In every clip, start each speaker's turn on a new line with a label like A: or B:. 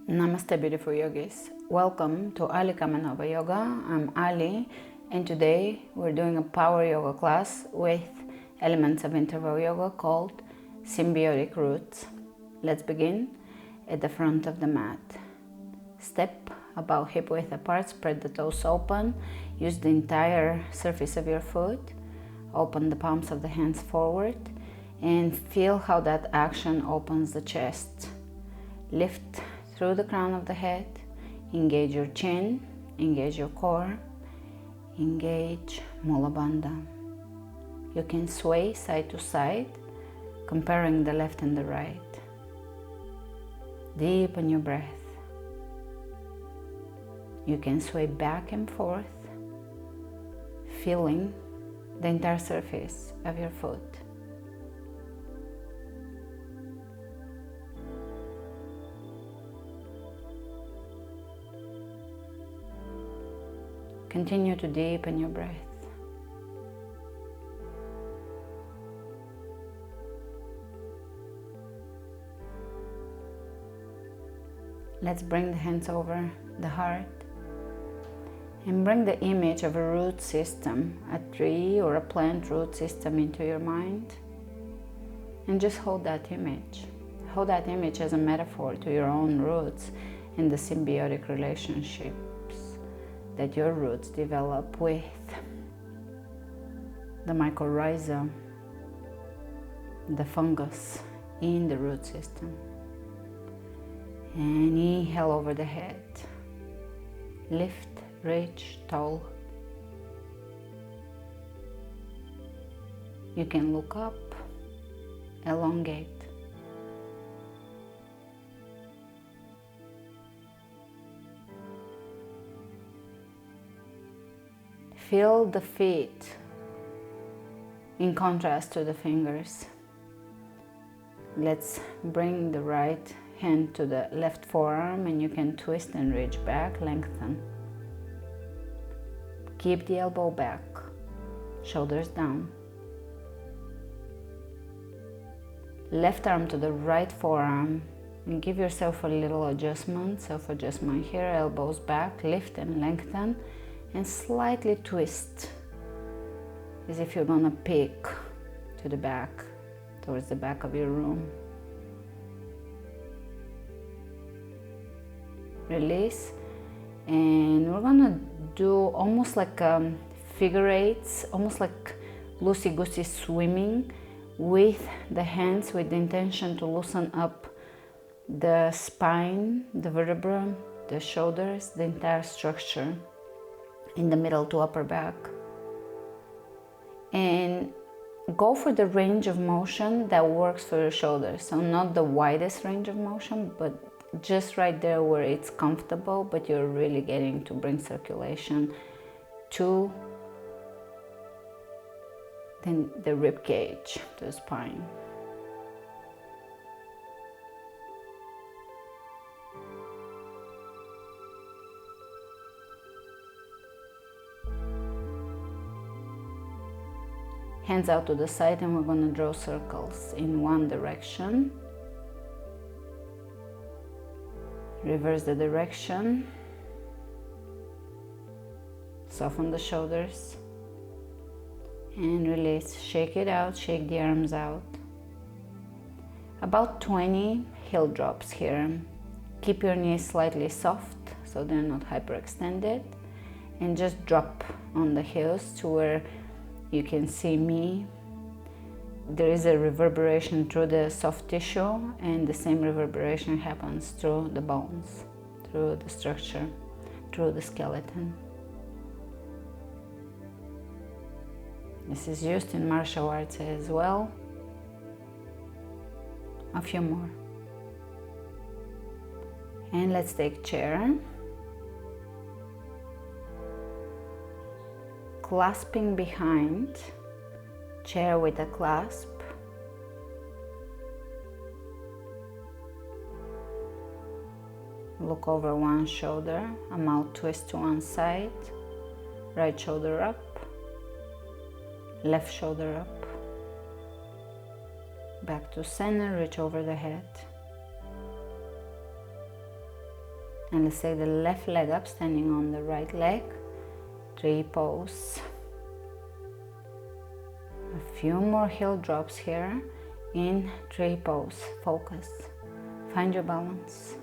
A: Namaste, beautiful yogis. Welcome to Ali Kamenova Yoga. I'm Ali, and today we're doing a power yoga class with elements of interval yoga called symbiotic roots. Let's begin at the front of the mat. Step about hip width apart, spread the toes open, use the entire surface of your foot, open the palms of the hands forward, and feel how that action opens the chest. Lift through the crown of the head, engage your chin, engage your core, engage Mula Bandha. You can sway side to side, comparing the left and the right. Deepen your breath. You can sway back and forth, feeling the entire surface of your foot. Continue to deepen your breath. Let's bring the hands over the heart and bring the image of a root system, a tree or a plant root system into your mind, and just hold that image. Hold that image as a metaphor to your own roots and the symbiotic relationship that your roots develop with the mycorrhiza, the fungus in the root system. And inhale over the head. Lift, reach, tall. You can look up, elongate. Feel the feet in contrast to the fingers. Let's bring the right hand to the left forearm and you can twist and reach back, lengthen. Keep the elbow back, shoulders down. Left arm to the right forearm and give yourself a little adjustment, self-adjustment here, elbows back, lift and lengthen. And slightly twist, as if you're gonna peek to the back, towards the back of your room. Release, and we're gonna do almost like figure eights, almost like loosey-goosey swimming with the hands, with the intention to loosen up the spine, the vertebra, the shoulders, the entire structure in the middle to upper back, and go for the range of motion that works for your shoulders. So not the widest range of motion, but just right there where it's comfortable, but you're really getting to bring circulation to the rib cage, to the spine. Hands out to the side, and we're going to draw circles in one direction. Reverse the direction. Soften the shoulders. And release. Shake it out, shake the arms out. About 20 heel drops here. Keep your knees slightly soft so they're not hyperextended. And just drop on the heels to where you can see me. There is a reverberation through the soft tissue, and the same reverberation happens through the bones, through the structure, through the skeleton. This is used in martial arts as well. A few more. And let's take chair. Clasping behind, chair with a clasp. Look over one shoulder, a mouth twist to one side, right shoulder up, left shoulder up, back to center, reach over the head. And let's take the left leg up, standing on the right leg. Tree pose. A few more heel drops here in tree pose. Focus. Find your balance.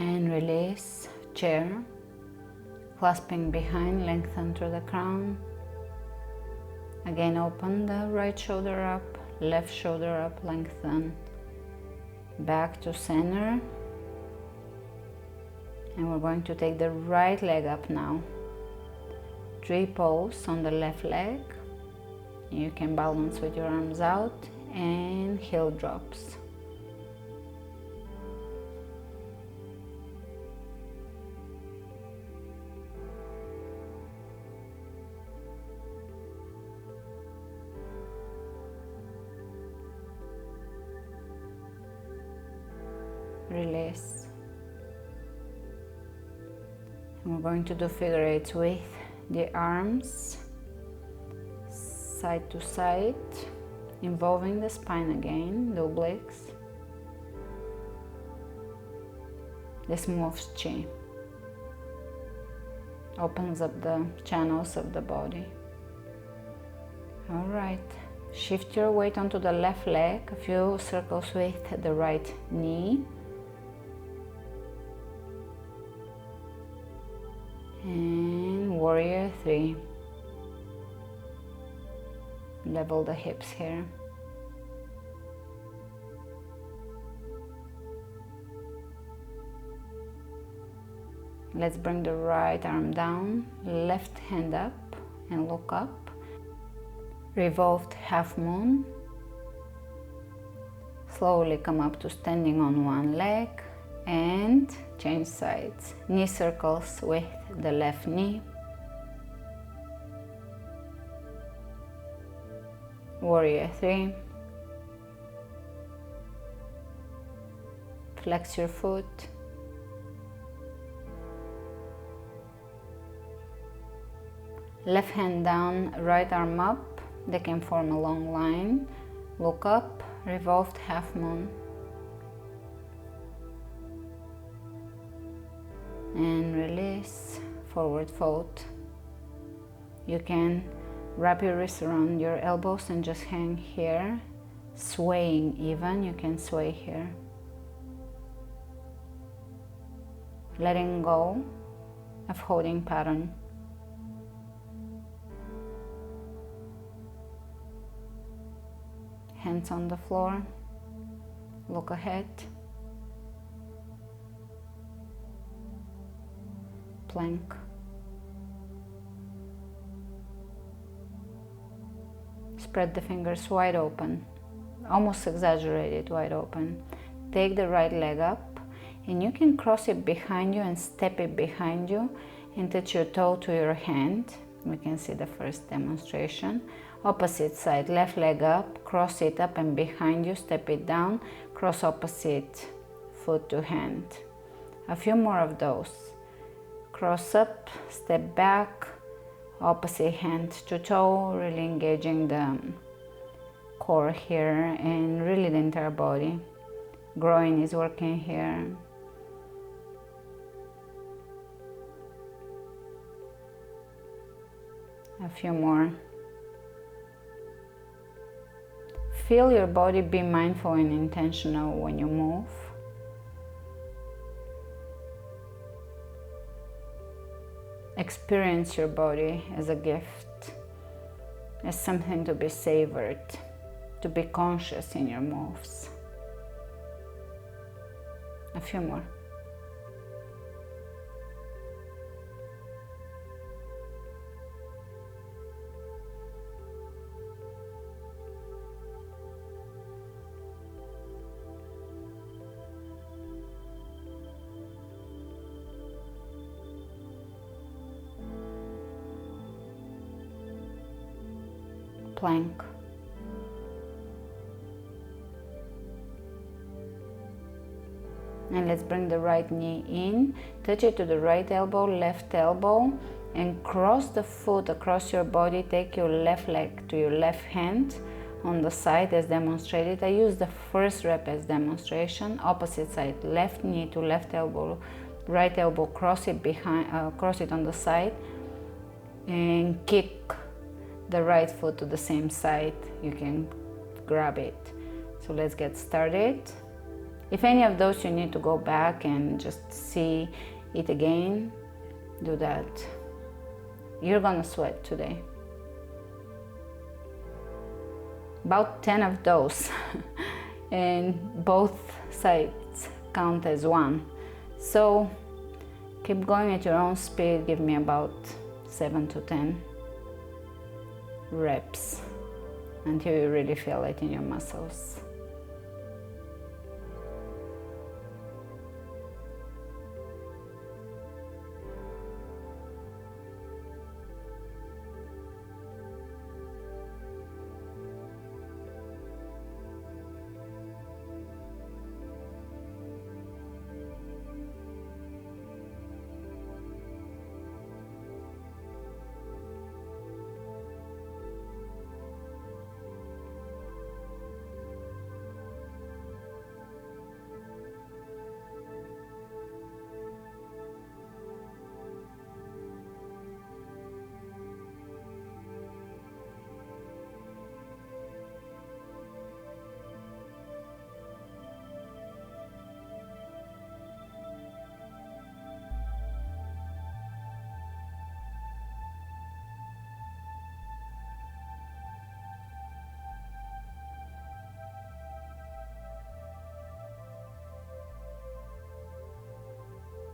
A: And release. Chair. Clasping behind, lengthen through the crown. Again, open the right shoulder up, left shoulder up, lengthen. Back to center. And we're going to take the right leg up now. Tree pose on the left leg. You can balance with your arms out and heel drops. Release. And we're going to do figure eights with the arms side to side, involving the spine again, the obliques. This moves chi, opens up the channels of the body. All right, shift your weight onto the left leg, a few circles with the right knee. And warrior three. Level the hips here. Let's bring the right arm down, left hand up and look up. Revolved half moon. Slowly come up to standing on one leg and change sides. Knee circles with the left knee. Warrior three. Flex your foot. Left hand down, right arm up. They can form a long line. Look up, revolved half moon. And release, forward fold. You can wrap your wrists around your elbows and just hang here, swaying even. You can sway here. Letting go of holding pattern. Hands on the floor. Look ahead. Plank. Spread the fingers wide open, almost exaggerated wide open. Take the right leg up and you can cross it behind you and step it behind you and touch your toe to your hand. We can see the first demonstration. Opposite side, left leg up, cross it up and behind you, step it down, cross opposite foot to hand. A few more of those. Cross up, step back, opposite hand to toe, really engaging the core here and really the entire body. Groin is working here. A few more. Feel your body, be mindful and intentional when you move. Experience your body as a gift, as something to be savored, to be conscious in your moves. A few more. Plank. And let's bring the right knee in, touch it to the right elbow, left elbow, and cross the foot across your body. Take your left leg to your left hand on the side as demonstrated. I use the first rep as demonstration. Opposite side, left knee to left elbow, right elbow, cross it behind, cross it on the side, and kick the right foot to the same side. You can grab it. So let's get started. If any of those you need to go back and just see it again, do that. You're gonna sweat today. About 10 of those and both sides count as one. So keep going at your own speed. Give me about 7 to 10 reps until you really feel it in your muscles.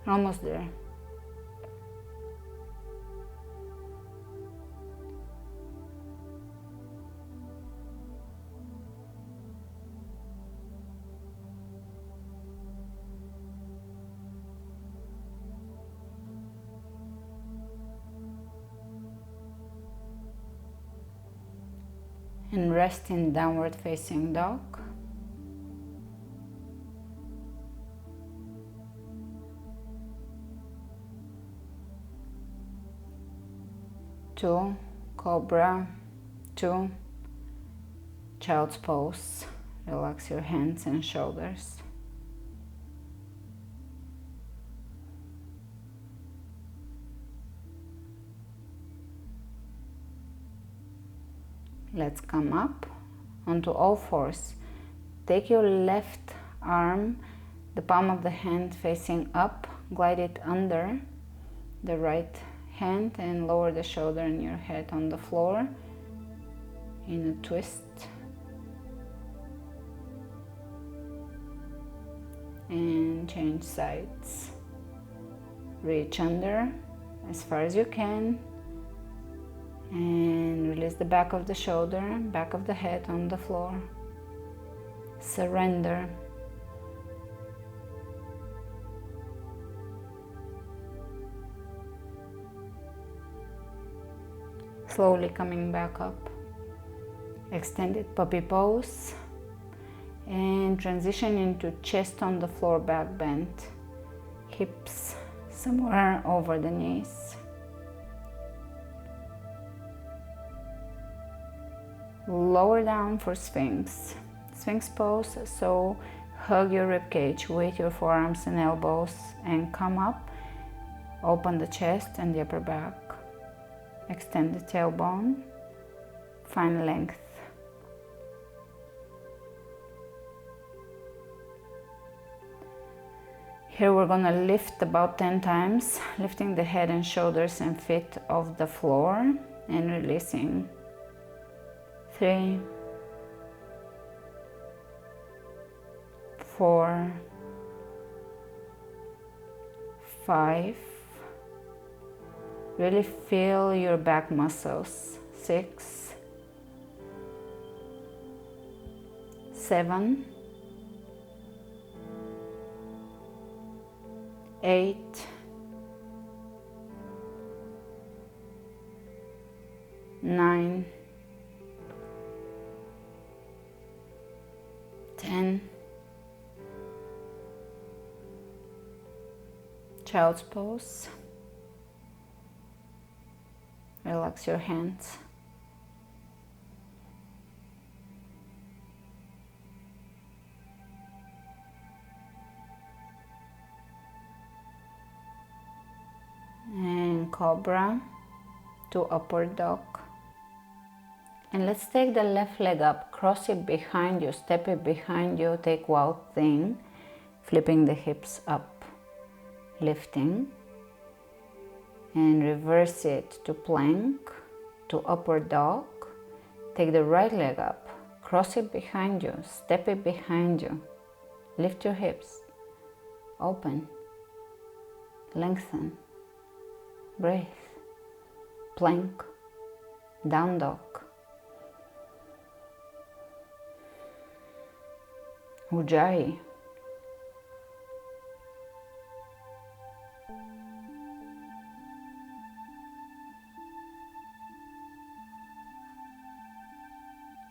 A: Almost there. And rest in downward facing dog. Two, cobra. Two, child's pose. Relax your hands and shoulders. Let's come up onto all fours. Take your left arm, the palm of the hand facing up, glide it under the right hand and lower the shoulder and your head on the floor in a twist. And change sides. Reach under as far as you can and release the back of the shoulder, back of the head on the floor. Surrender. Slowly coming back up. Extended puppy pose and transition into chest on the floor, back bend, hips somewhere over the knees. Lower down for Sphinx. Sphinx pose, so hug your rib cage with your forearms and elbows and come up. Open the chest and the upper back. Extend the tailbone. Find length. Here we're gonna lift about 10 times, lifting the head and shoulders and feet off the floor and releasing. 3, 4, 5. Really feel your back muscles. 6, 7, 8, 9, 10, Child's pose. Relax your hands. And cobra to upward dog. And let's take the left leg up, cross it behind you, step it behind you, take wild thing, flipping the hips up, lifting, and reverse it to plank, to upward dog. Take the right leg up, cross it behind you, step it behind you, lift your hips, open, lengthen, breathe, plank, down dog. Ujjayi.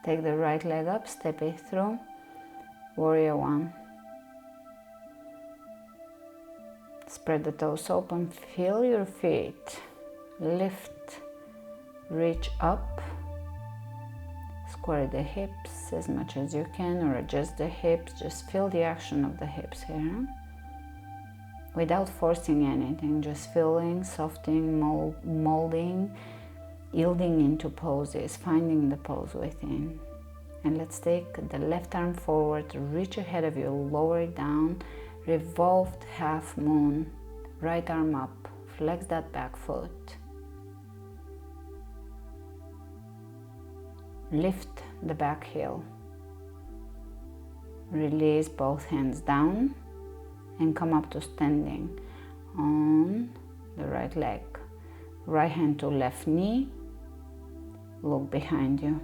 A: Take the right leg up, step it through, warrior one. Spread the toes open, feel your feet, lift, reach up, square the hips as much as you can, or adjust the hips, just feel the action of the hips here. Without forcing anything, just feeling, softening, molding, yielding into poses, finding the pose within. And let's take the left arm forward, reach ahead of you, lower it down, revolved half moon, right arm up, flex that back foot. Lift the back heel. Release both hands down and come up to standing on the right leg. Right hand to left knee. Look behind you.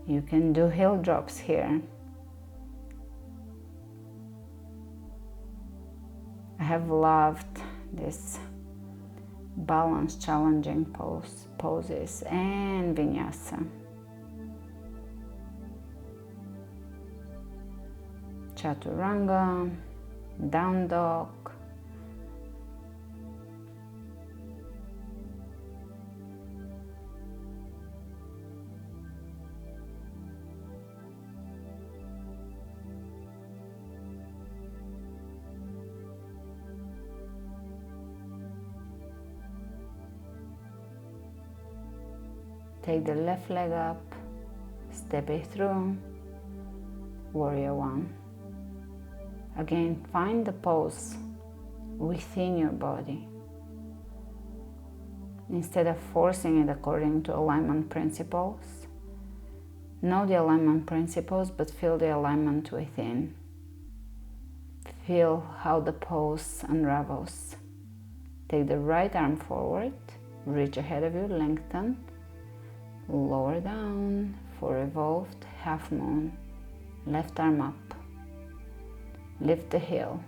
A: You can do heel drops here. I have loved this balance challenging poses and vinyasa. Chaturanga, down dog, take the left leg up, step it through, warrior one. Again, find the pose within your body. Instead of forcing it according to alignment principles, know the alignment principles, but feel the alignment within. Feel how the pose unravels. Take the right arm forward, reach ahead of you, lengthen, lower down for revolved half moon, left arm up, lift the heel,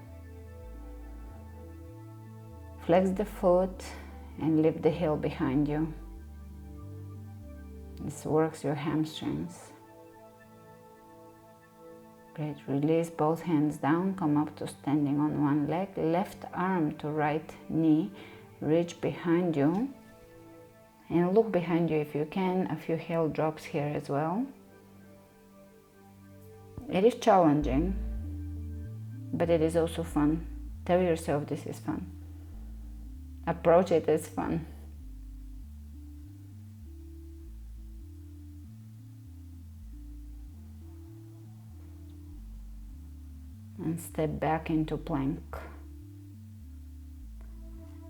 A: flex the foot and lift the heel behind you. This works your hamstrings. Great, release both hands down, come up to standing on one leg, left arm to right knee, reach behind you and look behind you if you can. A few heel drops here as well. It is challenging, but it is also fun. Tell yourself this is fun. Approach it as fun. And step back into plank.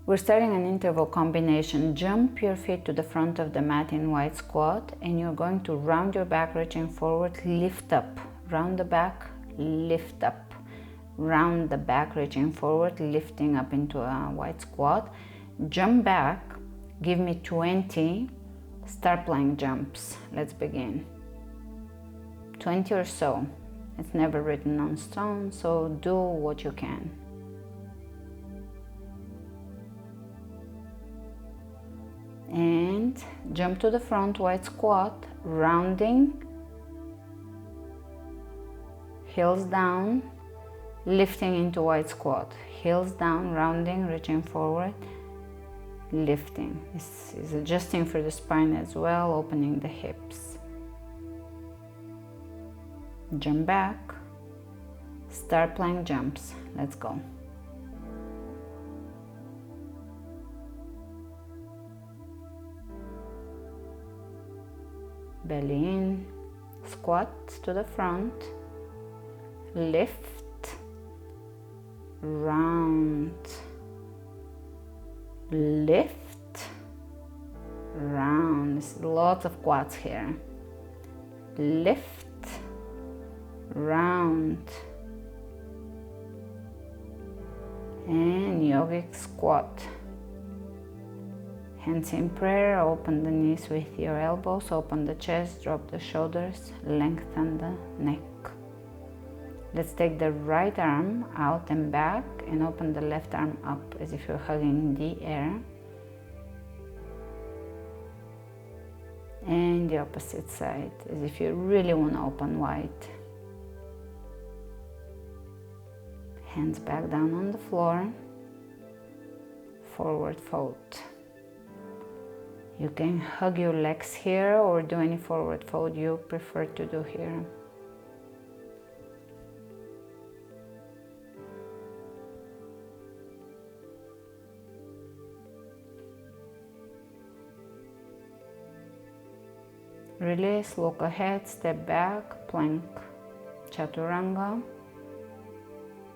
A: We're starting an interval combination. Jump your feet to the front of the mat in wide squat, and you're going to round your back, reaching forward, lift up, round the back, lift up, round the back, reaching forward, lifting up into a wide squat. Jump back, give me 20 star plank jumps. Let's begin. 20 or so. It's never written on stone, so do what you can. And jump to the front, wide squat, rounding, heels down, lifting into wide squat, heels down, rounding, reaching forward, lifting. This is adjusting for the spine as well, opening the hips. Jump back, start plank jumps. Let's go. Belly in, squat to the front, lift, round, lift, round. There's lots of quads here. Lift, round, and yogic squat. Hands in prayer, open the knees with your elbows, open the chest, drop the shoulders, lengthen the neck. Let's take the right arm out and back and open the left arm up as if you're hugging the air. And the opposite side, as if you really want to open wide. Hands back down on the floor, forward fold. You can hug your legs here or do any forward fold you prefer to do here. Release, look ahead, step back, plank, chaturanga,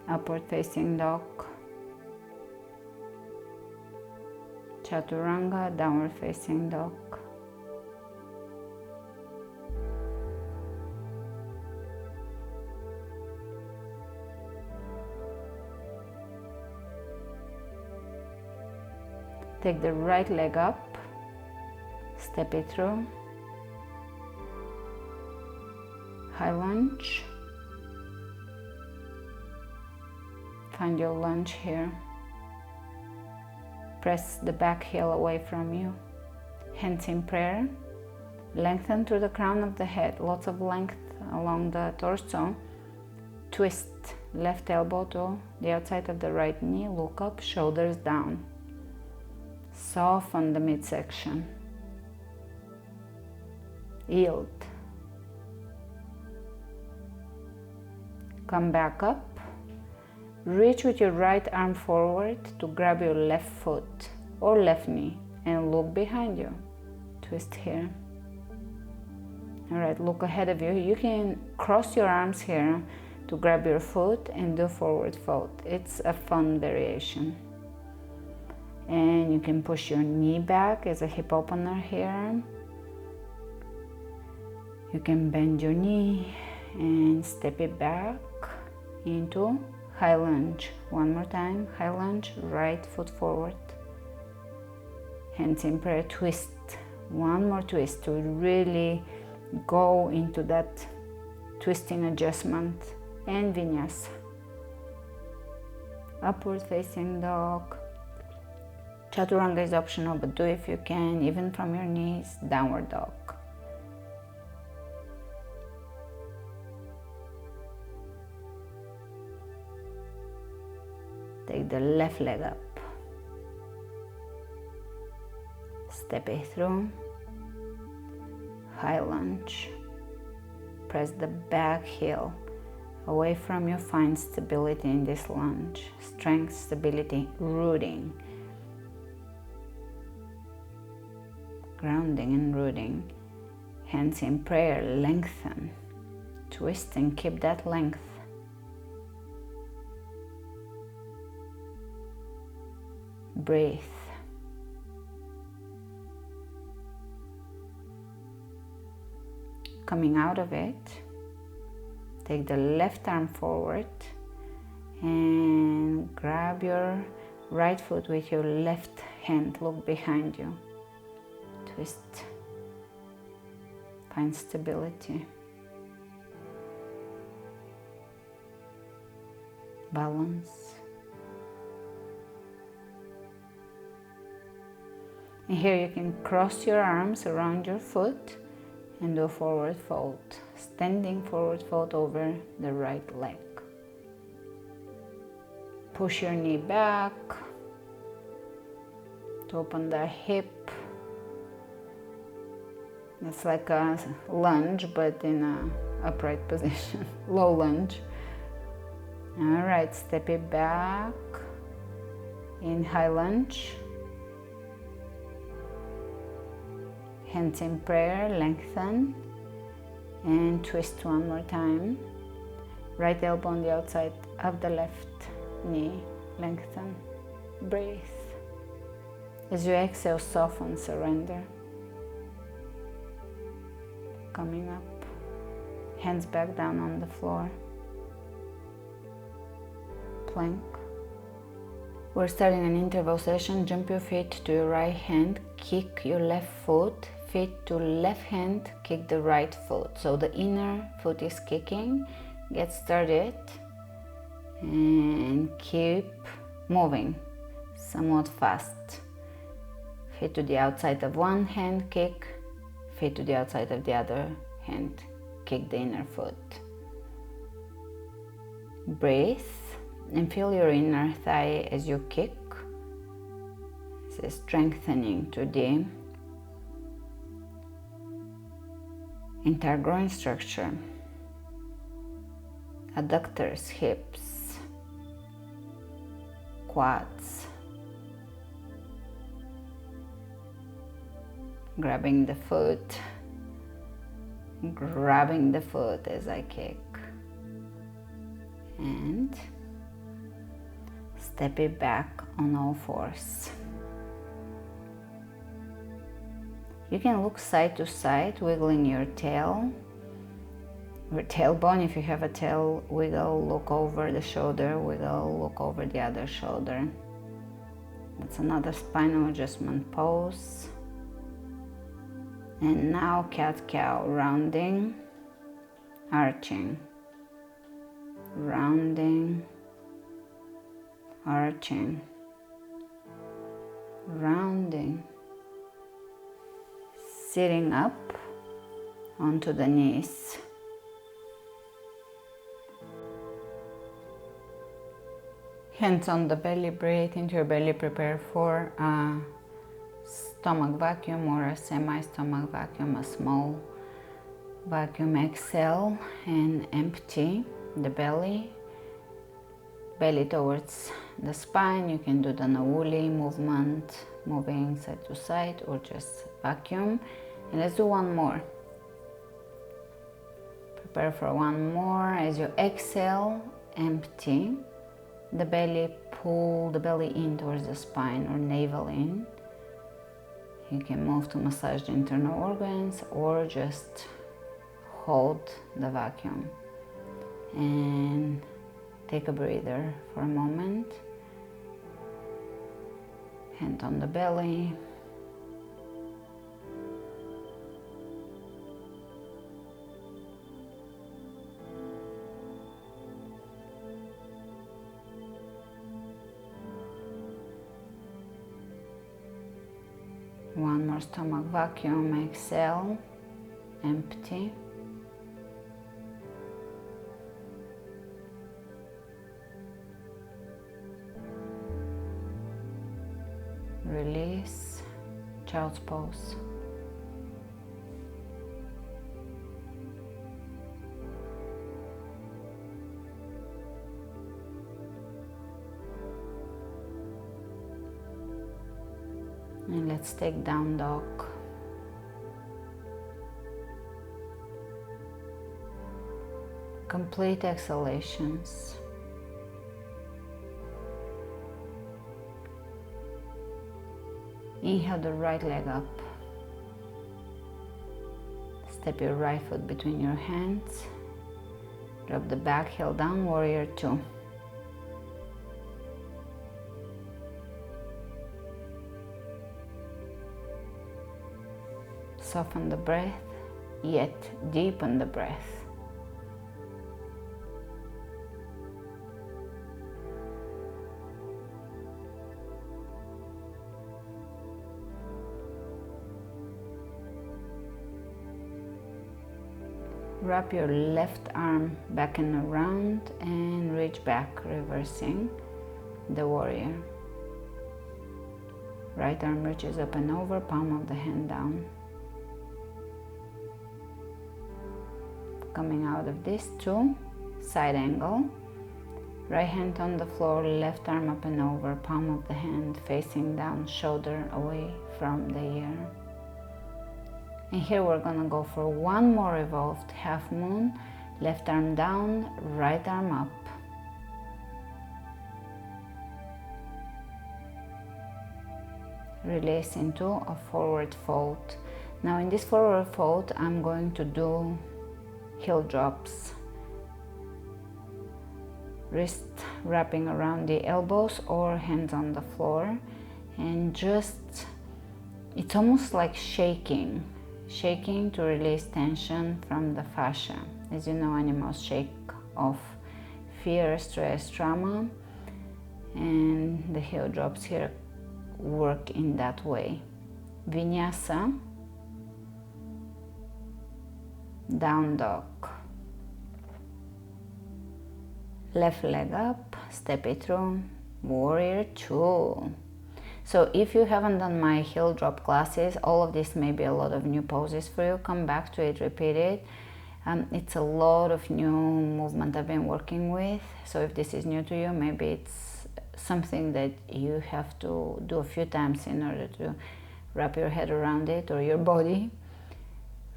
A: upward facing dog, chaturanga, downward facing dog. Take the right leg up, step it through, high lunge, find your lunge here. Press the back heel away from you. Hands in prayer. Lengthen through the crown of the head. Lots of length along the torso. Twist left elbow to the outside of the right knee. Look up, shoulders down. Soften the midsection. Yield. Come back up. Reach with your right arm forward to grab your left foot or left knee and look behind you. Twist here. All right, look ahead of you. You can cross your arms here to grab your foot and do forward fold. It's a fun variation. And you can push your knee back as a hip opener here. You can bend your knee and step it back into high lunge. One more time, high lunge, right foot forward. Hands in prayer, twist. One more twist to really go into that twisting adjustment. And vinyasa. Upward facing dog. Chaturanga is optional, but do if you can, even from your knees. Downward dog. Take the left leg up. Step it through. High lunge. Press the back heel away from you. Find stability in this lunge. Strength, stability, rooting. Grounding and rooting. Hands in prayer, lengthen. Twist and keep that length. Breathe. Coming out of it, take the left arm forward and grab your right foot with your left hand. Look behind you. Twist. Find stability. Balance. And here you can cross your arms around your foot and do a forward fold. Standing forward fold over the right leg. Push your knee back to open the hip. It's like a lunge, but in a upright position, low lunge. All right, step it back in high lunge. Hands in prayer, lengthen, and twist one more time. Right elbow on the outside of the left knee, lengthen, breathe. As you exhale, soften, surrender. Coming up, hands back down on the floor. Plank. We're starting an interval session. Jump your feet to your right hand, kick your left foot, feet to left hand, kick the right foot. So the inner foot is kicking. Get started and keep moving somewhat fast. Feet to the outside of one hand, kick. Feet to the outside of the other hand, kick the inner foot. Breathe and feel your inner thigh as you kick. This is strengthening to the entire groin structure, adductors, hips, quads. Grabbing the foot as I kick, and step it back on all fours. You can look side to side, wiggling your tail, your tailbone. If you have a tail wiggle, look over the shoulder, wiggle, look over the other shoulder. That's another spinal adjustment pose. And now cat-cow, rounding, arching, rounding, arching, rounding, sitting up onto the knees. Hands on the belly, breathe into your belly, prepare for a stomach vacuum or a semi-stomach vacuum, a small vacuum. Exhale and empty the belly towards the spine. You can do the Nawuli movement, moving side to side, or just vacuum. And let's do one more. Prepare for one more. As you exhale, empty the belly, pull the belly in towards the spine or navel in. You can move to massage the internal organs or just hold the vacuum and take a breather for a moment. Hand on the belly. One more stomach vacuum. Exhale, empty. Release, child's pose. And let's take down dog. Complete exhalations. Inhale the right leg up. Step your right foot between your hands. Drop the back heel down, warrior two. Soften the breath, yet deepen the breath. Wrap your left arm back and around and reach back, reversing. the warrior. Right arm reaches up and over, palm of the hand down. Coming out of this to side angle. Right hand on the floor, left arm up and over, palm of the hand facing down, shoulder away from the ear. And here we're gonna go for one more revolved half moon, left arm down, right arm up. Release into a forward fold. Now in this forward fold, I'm going to do heel drops. Wrist wrapping around the elbows or hands on the floor, and just, it's almost like shaking to release tension from the fascia. As you know, animals shake off fear, stress, trauma, and the heel drops here work in that way. Vinyasa, down dog. Left leg up, step it through, warrior two. So if you haven't done my heel drop classes, all of this may be a lot of new poses for you. Come back to it, repeat it. It's a lot of new movement I've been working with. So if this is new to you, maybe it's something that you have to do a few times in order to wrap your head around it or your body.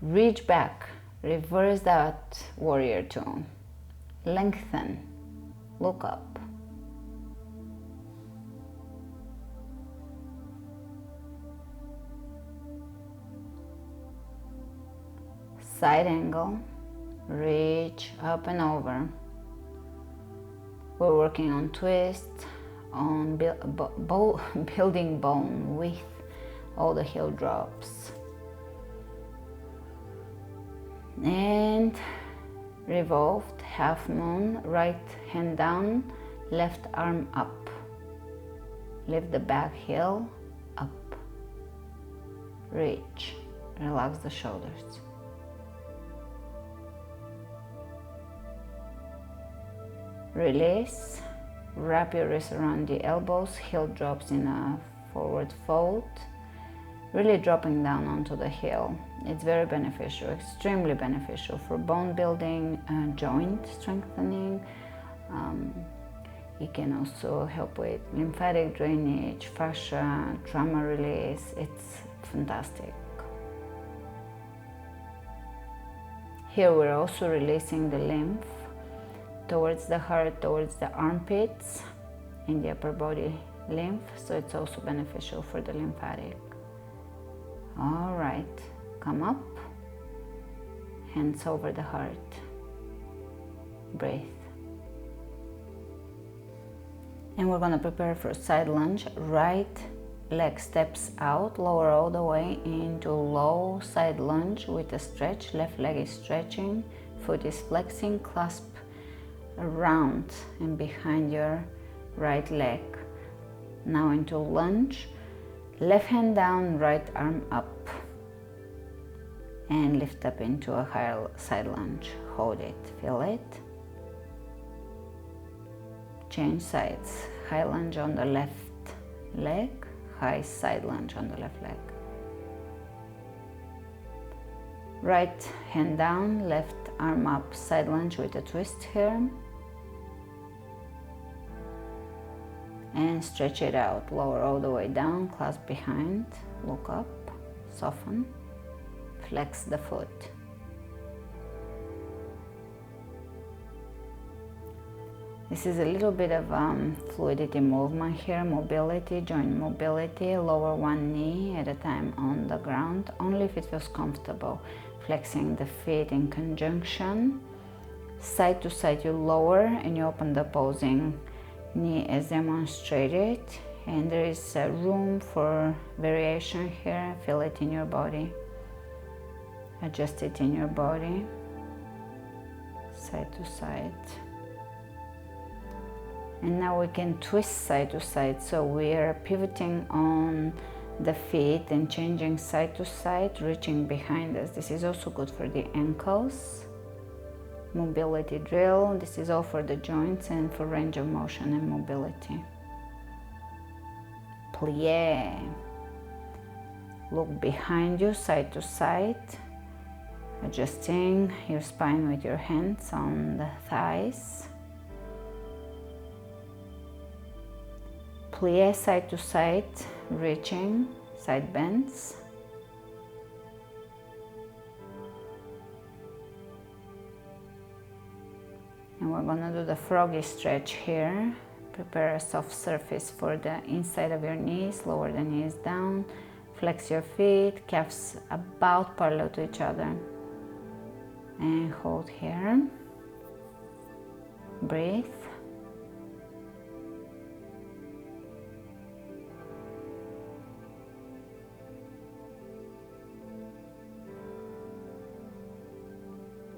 A: Reach back, reverse that warrior two. Lengthen. Look up. Side angle, reach up and over. We're working on twist, on building bone with all the heel drops. And revolved half moon, right hand down, left arm up. Lift the back heel up. Reach. Relax the shoulders. Release. Wrap your wrists around the elbows, heel drops in a forward fold. Really dropping down onto the heel. It's very beneficial, extremely beneficial for bone building, joint strengthening. It can also help with lymphatic drainage, fascia, trauma release. It's fantastic. Here we're also releasing the lymph towards the heart, towards the armpits, in the upper body lymph, so it's also beneficial for the lymphatic. All right, come up, hands over the heart, breathe. And we're gonna prepare for side lunge. Right leg steps out, lower all the way into low side lunge with a stretch. Left leg is stretching, foot is flexing, clasp around and behind your right leg. Now into lunge. Left hand down, right arm up, and lift up into a higher side lunge. Hold it, feel it. Change sides. High lunge on the left leg, high side lunge on the left leg. Right hand down, left arm up, side lunge with a twist here. And stretch it out, lower all the way down, clasp behind, look up, soften, flex the foot. This is a little bit of fluidity movement here, mobility, joint mobility. Lower one knee at a time on the ground, only if it feels comfortable. Flexing the feet in conjunction. Side to side you lower and you open the opposing knee as demonstrated, and there is room for variation here. Feel it in your body, adjust it in your body, side to side. And now we can twist side to side, so we are pivoting on the feet and changing side to side, reaching behind us. This is also good for the ankles. Mobility drill. This is all for the joints and for range of motion and mobility. Plie. Look behind you, side to side, adjusting your spine with your hands on the thighs. Plie side to side, reaching, side bends. And we're gonna do the froggy stretch here. Prepare a soft surface for the inside of your knees, lower the knees down, flex your feet, calves about parallel to each other. And hold here. Breathe.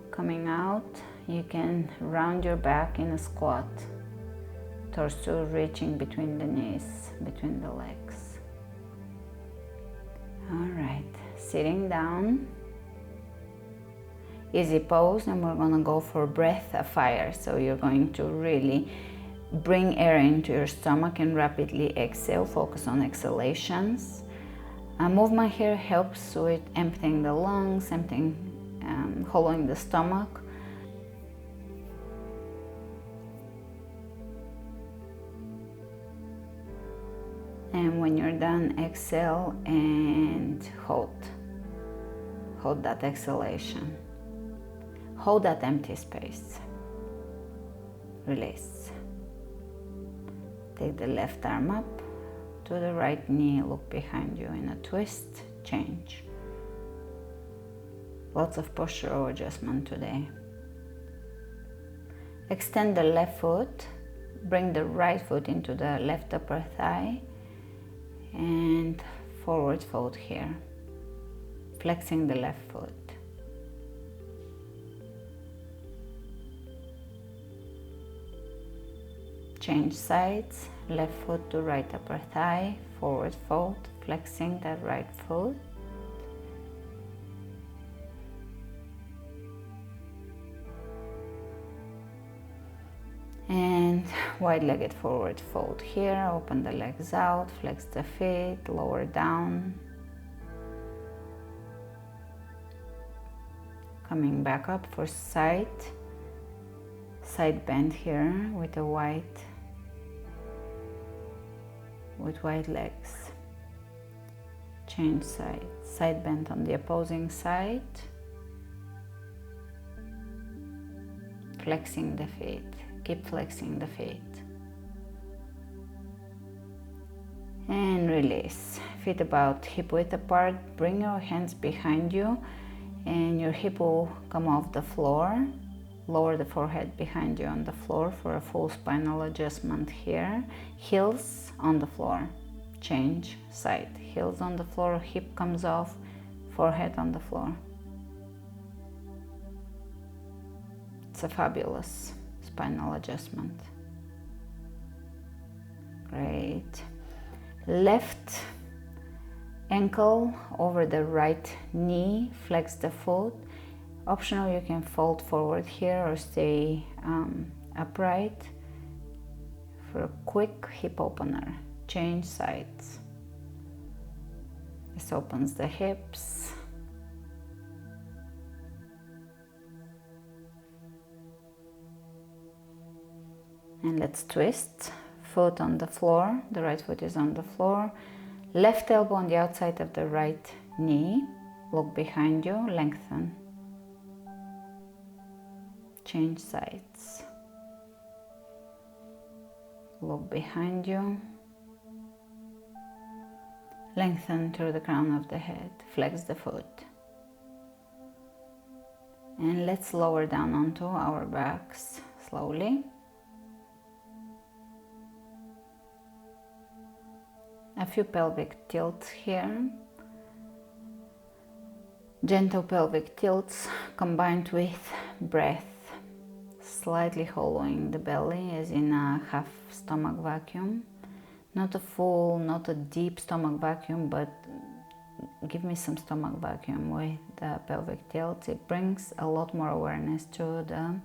A: Coming out, you can round your back in a squat. Torso reaching between the knees, between the legs. All right, sitting down. Easy pose, and we're gonna go for breath of fire. So you're going to really bring air into your stomach and rapidly exhale. Focus on exhalations. Movement here helps with emptying the lungs, hollowing the stomach. And when you're done, exhale and hold. Hold that exhalation. Hold that empty space. Release. Take the left arm up to the right knee, look behind you in a twist, change. Lots of postural adjustment today. Extend the left foot, bring the right foot into the left upper thigh, and forward fold here, flexing the left foot. Change sides, left foot to right upper thigh, forward fold, flexing that right foot. And wide-legged forward fold here, open the legs out, flex the feet, lower down. Coming back up for side bend here with wide legs. Change side bend on the opposing side. Flexing the feet. Keep flexing the feet. And release. Feet about hip width apart. Bring your hands behind you and your hip will come off the floor. Lower the forehead behind you on the floor for a full spinal adjustment here. Heels on the floor. Change side. Heels on the floor, hip comes off, forehead on the floor. It's a fabulous spinal adjustment. Great. Left ankle over the right knee, flex the foot. Optional, you can fold forward here or stay upright for a quick hip opener. Change sides. This opens the hips. And let's twist. Foot on the floor, the right foot is on the floor. Left elbow on the outside of the right knee. Look behind you, lengthen. Change sides. Look behind you. Lengthen through the crown of the head. Flex the foot. And let's lower down onto our backs slowly. A few pelvic tilts here. Gentle pelvic tilts combined with breath. Slightly hollowing the belly as in a half stomach vacuum. Not a full, not a deep stomach vacuum, but give me some stomach vacuum with the pelvic tilts. It brings a lot more awareness to the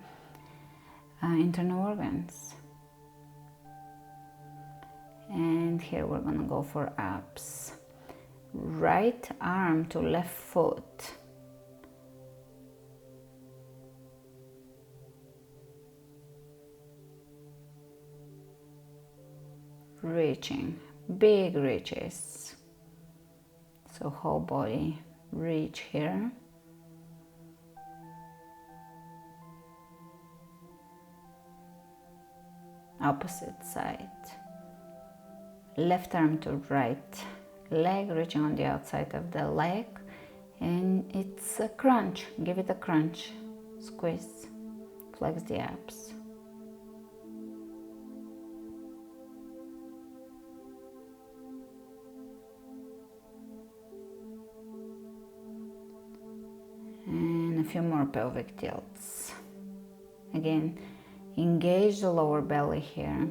A: internal organs. And here we're gonna go for abs. Right arm to left foot. Reaching, big reaches. So whole body reach here. Opposite side. Left arm to right leg, reaching on the outside of the leg, and it's a crunch. Give it a crunch. Squeeze, flex the abs. And a few more pelvic tilts. Again, engage the lower belly here.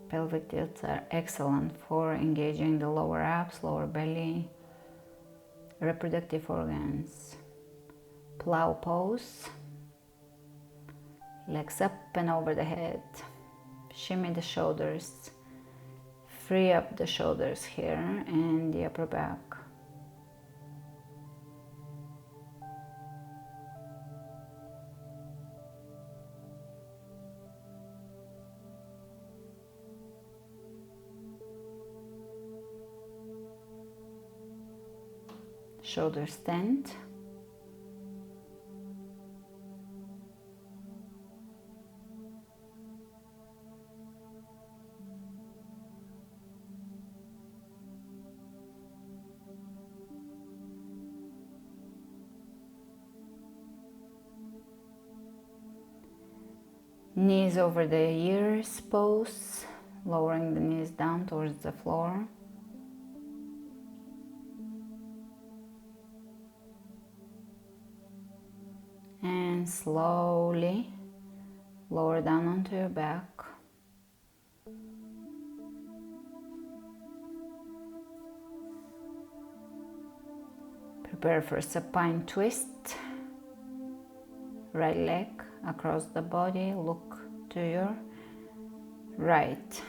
A: Pelvic tilts are excellent for engaging the lower abs, lower belly, reproductive organs. Plow pose. Legs up and over the head. Shimmy the shoulders. Free up the shoulders here and the upper back. Shoulders stand. Knees over the ears pose, lowering the knees down towards the floor. And slowly lower down onto your back. Prepare for supine twist. Right leg across the body, look to your right.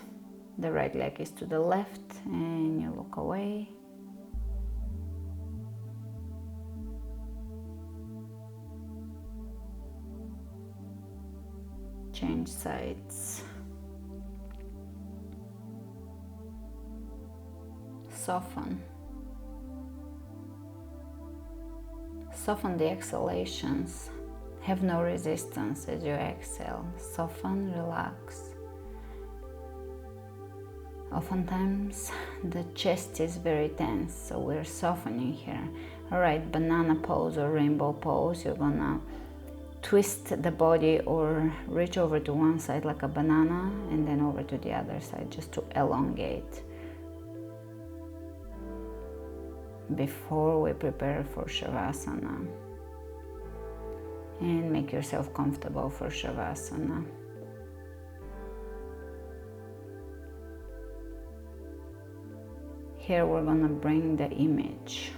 A: The right leg is to the left and you look away. Change sides. Soften. Soften the exhalations. Have no resistance as you exhale. Soften, relax. Oftentimes the chest is very tense, so we're softening here. Alright, banana pose or rainbow pose. You're gonna twist the body or reach over to one side like a banana and then over to the other side just to elongate before we prepare for Shavasana. And make yourself comfortable for Shavasana. Here we're gonna bring the image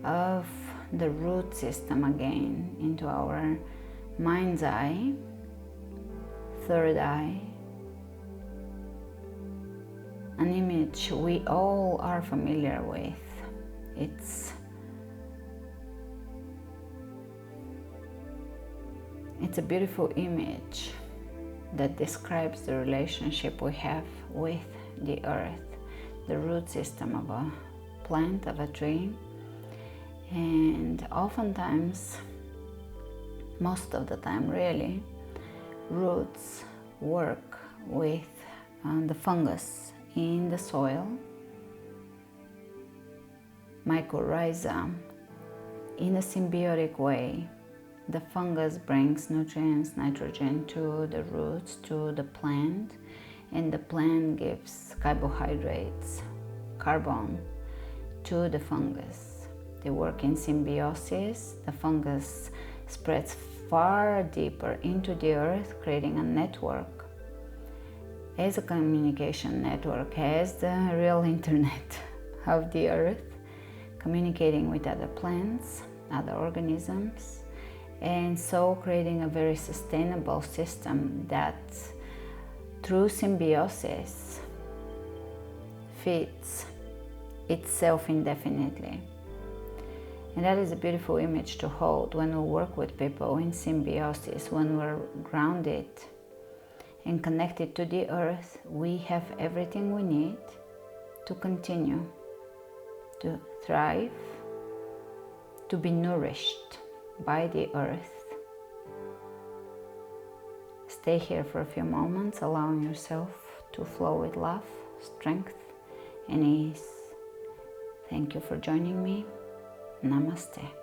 A: of the root system again into our mind's eye, third eye, an image we all are familiar with. It's a beautiful image that describes the relationship we have with the earth, the root system of a plant, of a tree. And oftentimes, most of the time really, roots work with the fungus in the soil, mycorrhiza. In a symbiotic way, the fungus brings nutrients, nitrogen to the roots, to the plant, and the plant gives carbohydrates, carbon, to the fungus. They work in symbiosis. The fungus spreads far deeper into the earth, creating a network. As a communication network, as the real internet of the earth, communicating with other plants, other organisms, and so creating a very sustainable system that through symbiosis feeds itself indefinitely. And that is a beautiful image to hold when we work with people in symbiosis. When we're grounded and connected to the earth, we have everything we need to continue to thrive, to be nourished by the earth. Stay here for a few moments, allowing yourself to flow with love, strength, and ease. Thank you for joining me. Namaste.